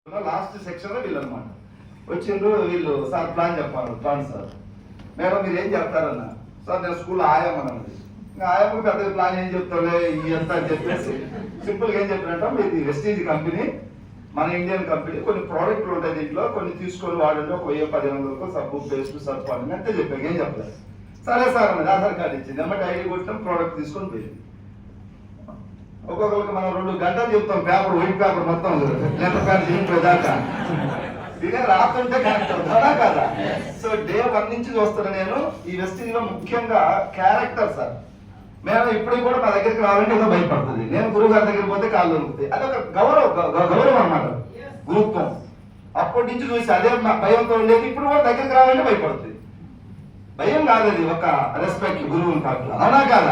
Last section లో వీళ్ళు అనమాట వచ్చిండ్రు. వీళ్ళు సార్ ప్లాన్ చెప్పారు. ప్లాన్ సార్ మేడం మీరు ఏం చెప్తారన్న సార్ నేను స్కూల్లో ఆయామన్నది. ఇంకా ఆయామకు పెద్దగా ప్లాన్ ఏం చెప్తారులే ఎంత అని చెప్పేసి సింపుల్గా ఏం చెప్పినట్ట మీది వెస్టీజ్ కంపెనీ, మన ఇండియన్ కంపెనీ, కొన్ని ప్రోడక్ట్లు ఉంటాయి దీంట్లో, కొన్ని తీసుకొని వాడండి, ఒక 1000-1500 సబ్బు పేస్ట్ సర్ఫ్ అని అంతే చెప్పాను. ఏం చెప్పలేదు. సరే సార్ అన్నది. ఆధార్ కార్డు ఇచ్చింది. అమ్మ ఐడి కొట్టాం, ప్రోడక్ట్ తీసుకొని పోయింది. ఒక్కొక్కరికి మనం 2 గంటలు చెప్తాం పేపర్, వైట్ పేపర్ మొత్తం లెటర్ ప్యాడ్ చేయించేదాకా ఇదే రాస్తుంటే కనెక్ట్ అవుతుందా కదా. సో డే 1 నుంచి చూస్తాను నేను ఈ వెస్టింగ్ లో ముఖ్యంగా క్యారెక్టర్ సార్. మేము ఇప్పటికి కూడా మా దగ్గరికి రావాలంటే ఏదో భయపడుతుంది. నేను గురువు గారి దగ్గరికి పోతే కాళ్ళు దొరుకుతాయి. అదొక గౌరవం అన్నమాట, గురుత్వం. అప్పటి నుంచి చూసి అదే భయంతో ఉండేది. ఇప్పుడు కూడా దగ్గరికి రావాలంటే భయపడుతుంది. భయం కాదు, అది ఒక రెస్పెక్ట్ గురువుని కాదు. అవునా కాదా?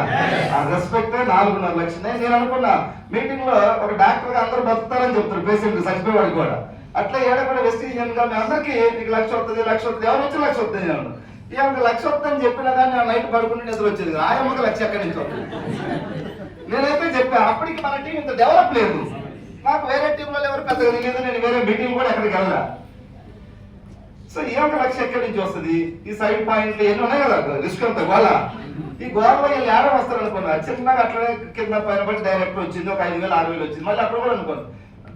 ఆ రెస్పెక్ట్ 4.5 లక్షలు. నేను అనుకున్నా మీటింగ్ లో ఒక డాక్టర్ గా అందరూ బతుకుతారని చెప్తారు, పేషెంట్ చచ్చిపోయేవాడికి కూడా. అట్లా ఏడకుండా వెస్టింగ్ మేము అందరికీ నీకు 1,00,000 వస్తుంది, 1,00,000 వస్తుంది, ఎవరు వచ్చి 1,00,000 వస్తుంది. నేను ఇక 1,00,000 వస్తుందని చెప్పినా కానీ ఆ నైట్ పడుకుని నిద్ర వచ్చేది. ఆయమ్మకి 1,00,000 ఎక్కడి నుంచి వస్తుంది. నేనైతే చెప్పాను. అప్పటికి మన టీం ఇంత డెవలప్ లేదు. నాకు వేరే టీంలో ఎవరు పెద్దగా తెలియదు. నేను వేరే మీటింగ్ కూడా ఎక్కడికి వెళ్ళా. సో ఈ 1,00,000 ఎక్కడి నుంచి వస్తుంది? ఈ సైడ్ పాయింట్లు ఎన్ని ఉన్నాయి కదా, రిస్క్ అంతా గోళ. ఈ గోడలో వీళ్ళు ఏడ వస్తారు అనుకున్నారు. చిన్నగా అట్లనే కింద పైన బట్టి డైరెక్ట్ వచ్చింది, ఒక 5,000 6,000 వచ్చింది. మళ్ళీ అప్పుడు కూడా అనుకోండి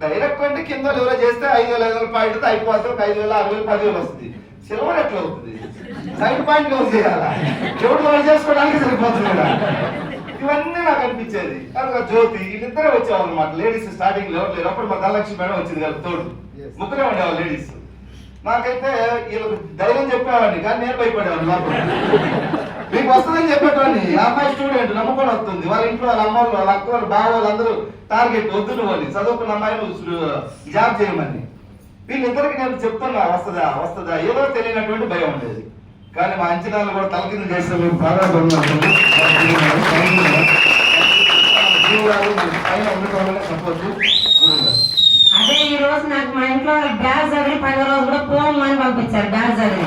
డైరెక్ట్ అంటే కింద ఎవరో చేస్తే 5,000 పాయింట్ అయిపోతే ఒక 5,000 6,000 10,000 వస్తుంది. సిల్వర్ ఎట్లా అవుతుంది? సైడ్ పాయింట్ ఎవరు చేయాలా? ఎవరు ఎవరు చేసుకోవడానికి సరిపోతుంది కదా. ఇవన్నీ నాకు అనిపించేది. కనుక జ్యోతి వీళ్ళిద్దరే వచ్చేవాళ్ళు అనమాట. లేడీస్ స్టార్టింగ్ లో ఎవరు లేరు. అప్పుడు మా ధనలక్ష్మి మేడం వచ్చింది కదా తోడు, ముగ్గురే ఉండేవాళ్ళు లేడీస్. నాకైతే వీళ్ళకి ధైర్యం చెప్పేవాడిని కానీ నేను భయపడేవాడిని. లోపల మీకు వస్తుందని చెప్పేటవాడిని. ఆ అమ్మాయి స్టూడెంట్ నమ్ముకొని వస్తుంది. వాళ్ళ ఇంట్లో వాళ్ళ అమ్మ వాళ్ళు, వాళ్ళ అక్క వాళ్ళు, బావ వాళ్ళందరూ టార్గెట్ వద్దు వాళ్ళు చదువుకున్న అమ్మాయిలు జాబ్ చేయమని. వీళ్ళిద్దరికి నేను చెప్తున్నా వస్తుందా వస్తుందా ఏదో తెలియనటువంటి భయం ఉండేది. కానీ మా అంచనాలు కూడా తలకింద చేస్తే మేము బాగా చెప్పొచ్చు. అదే ఈ రోజు నాకు మా ఇంట్లో బ్యాగ్ చదివి 10వ రోజు కూడా పోమని పంపించారు. బ్యాగ్ చదివి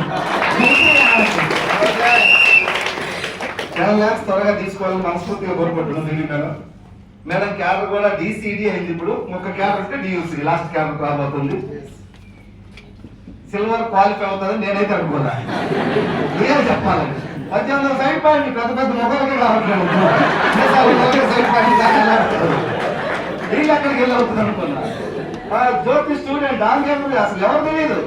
10 lakhs త్వరగా తీసుకోవాలని మనస్ఫూర్తిగా కోరుకుంటున్నాం. మేడం మేడం క్యాడర్ కూడా డిసిడి అయింది. ఇప్పుడు ఒక క్యాడర్ ఉంటే డియూసి లాస్ట్ క్యాడర్ రాబోతుంది. సిల్వర్ క్వాలిఫై అవుతుందని నేనైతే అనుకోదా. ఏం చెప్పాలి? 18 సైడ్ పాయింట్ పెద్ద పెద్ద మొక్కలకి రావట్లేదు. సైడ్ పాయింట్ వీళ్ళు అక్కడికి వెళ్ళి అవుతుంది అనుకున్నా. జ్యోతి స్టూడెంట్ ఆంధ్రప్రదేశ్ అసలు ఎవరు తెలియదు.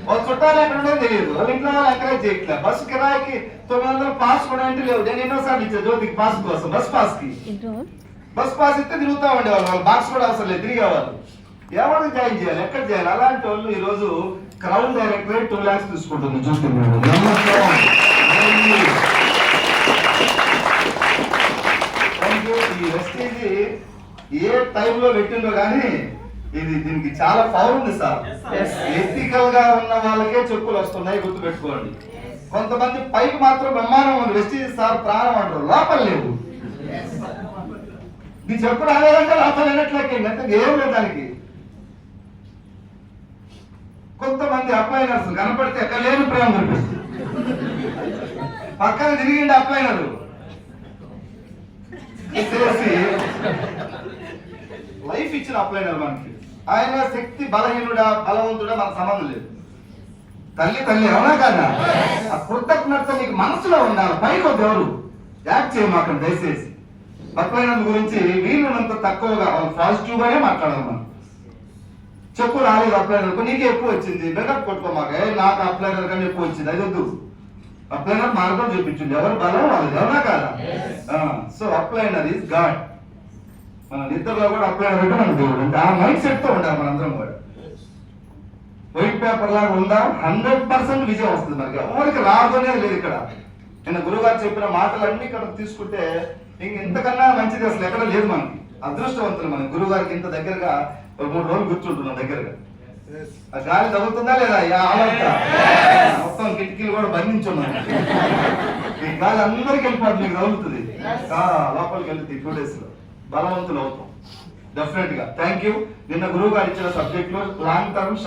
వాళ్ళ చుట్టాలు ఎక్కడ ఉండదో తెలియదు. వాళ్ళ ఇంట్లో వాళ్ళు ఎంకరేజ్ చేయట్లే. బస్సు కిరాయికి 900 పాస్ కూడా అంటే లేవు. నేను ఎన్నోసార్లు ఇచ్చా జ్యోతికి పాస్ కోసం. బస్ పాస్ కి బస్ పాస్ ఇస్తే తిరుగుతా ఉండేవాళ్ళు. వాళ్ళు బాక్స్ కూడా అవసరం లేదు, తిరిగేవాళ్ళు. ఎవరు జాయిన్ చేయాలి, ఎక్కడ చేయాలి? అలాంటి వాళ్ళు ఈ రోజు క్రౌన్ డైరెక్టరేట్ 2 lakhs తీసుకుంటుంది. చూస్తున్నాను ఈ వెస్టేజ్ ఏ టైంలో పెట్టిందో కానీ ఇది దీనికి చాలా పవర్ ఉంది సార్. ఎథికల్ గా ఉన్న వాళ్ళకే చెప్పులు వస్తున్నాయి, గుర్తుపెట్టుకోండి. కొంతమంది పైకి మాత్రం బ్రహ్మాండం ఉంది. వెస్టేజ్ సార్ ప్రాణం అంటారు, లోపల లేవు. ఈ చెప్పు రాలేదంటే లోపల లేనట్లయితే అంటే ఏం లేదు దానికి. కొంతమంది అప్లైనర్స్ కనపడితే ఎక్కడ లేని ప్రేమ కనిపిస్తుంది. పక్కన తిరిగిండి అప్లైనరు లైఫ్ ఇచ్చిన అప్లైనర్ మనకి. ఆయన శక్తి బలహీనుడా బలవంతుడా మనకు సంబంధం లేదు. తల్లి తల్లి అవునా కాదా? ఆ కృతజ్ఞత నీకు మనసులో ఉండాలి. పైకి ఎవరు యాక్ట్ చేయమాకండి దయచేసి. అప్లైనర్ గురించి వీళ్ళనంత తక్కువగా పాజిటివ్ గానే మాట్లాడాలి. మనం చెప్పు రాలేదు అప్లైనర్ నీకు ఎక్కువ వచ్చింది బెకప్ కొట్టుకోమాక నాకు అప్లైనర్ కానీ ఎక్కువ వచ్చింది అది వద్దు. అప్లైనర్ మార్గం చూపించింది. ఎవరు బలం వాళ్ళది, అవునా కాదా? So upliner is God. మన నిద్రలో కూడా అప్లైనర్ అంటే మన దేవుడు. అంటే ఆ మైండ్ సెట్ తో ఉండాలి మనందరం కూడా. వైట్ పేపర్ లాగా ఉందా 100% విజయం వస్తుంది మనకి. ఎవరికి రాదు అనేది లేదు ఇక్కడ. నిన్న గురుగారు చెప్పిన మాటలన్నీ ఇక్కడ తీసుకుంటే ఇంతకన్నా మంచిది అసలు ఎక్కడ లేదు మనకి. అదృష్టవంతులు మన గురుగారికి ఇంత దగ్గరగా 3 రోజులు కూర్చుంటున్నాం దగ్గరగా. ఆ గాలి తగ్గుతుందా లేదా? మొత్తం కిటికీలు కూడా బంధించున్నాం. ఈ గాలి అందరికి వెళ్ళిపోతుంది, మీకు తగులుతుంది. లోపలికి వెళ్తుంది. 2 days లో బలవంతులు అవుతాం డెఫినెట్ గా. Thank you. నిన్న గురువు గారు ఇచ్చిన సబ్జెక్ట్ లో లాంగ్ టర్మ్